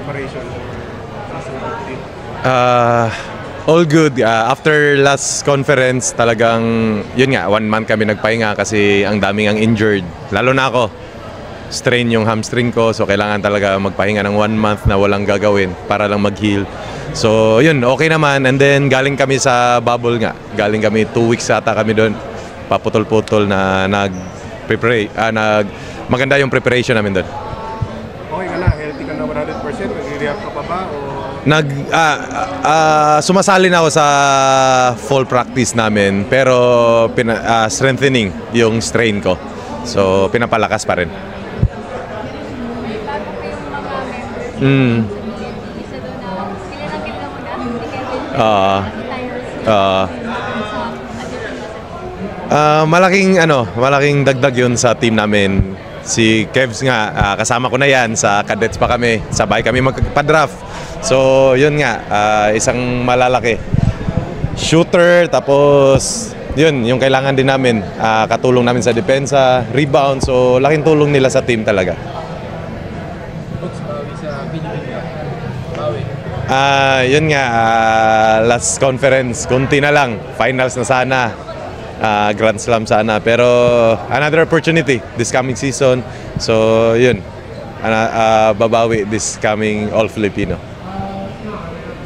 preparation for season 15? All good. After last conference, talagang, yun nga, 1 month kami nagpahinga kasi ang daming ang injured. Lalo na ako, strain yung hamstring ko, so kailangan talaga magpahinga ng 1 month na walang gagawin para lang mag-heal. So, yun, okay naman. And then, galing kami sa bubble nga. Galing kami, 2 weeks ata kami doon. Paputol-putol na nag-prepare, maganda yung preparation namin doon. Okay ka na? Healthy ka na 100%? Nag-rehab ka pa ba? O... Sumasali na ako sa fall practice namin, pero strengthening yung strain ko. So, pinapalakas pa rin. May bago kayong mga members. Isa doon na, sila lang kilala mo na, si Kevin, si Tyrus, malaking dagdag yun sa team namin. Si Kevs nga, kasama ko na yan, sa cadets pa kami, sabay kami magpa-draft. So, yun nga, isang malalaki. Shooter, tapos, yun, yung kailangan din namin, katulong namin sa depensa, rebound, so laking tulong nila sa team talaga. Coach, bawi sa Philippines ka? Bawi? Yun nga, last conference, kunti na lang, finals na sana. Grand Slam sana, pero another opportunity this coming season, so yun, babawi this coming All Filipino.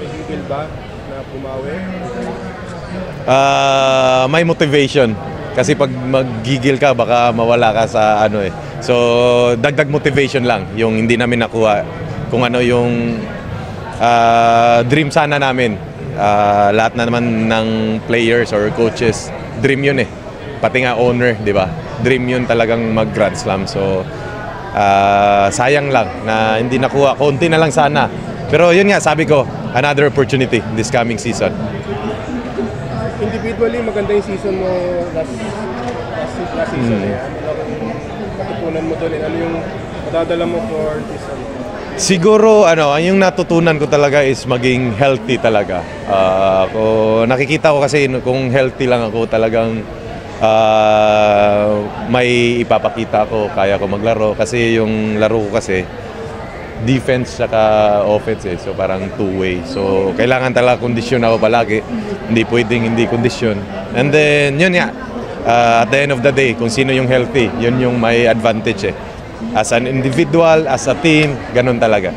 May gigil ba na pumawi? May motivation kasi pag maggigil ka baka mawala ka sa so dagdag motivation lang yung hindi namin nakuha kung ano yung dream sana namin. Lahat na naman ng players or coaches, dream yun pati nga owner, di ba? Dream yun talagang mag Grand Slam. So sayang lang na hindi nakuha, konti na lang sana, pero yun nga, sabi ko, another opportunity this coming season. Individually, maganda yung season mo last season Ano matutunan mo doon? Ano yung madadala mo for this season? Siguro yung natutunan ko talaga is maging healthy talaga. Nakikita ko kasi kung healthy lang ako, talagang may ipapakita ko, kaya ko maglaro kasi yung laro ko kasi defense saka offense so parang two-way. So kailangan talaga kondisyon ako palagi. Hindi pwedeng hindi kondisyon. And then yun nga, at the end of the day, kung sino yung healthy, yun yung may advantage As an individual, as a team, ganun talaga.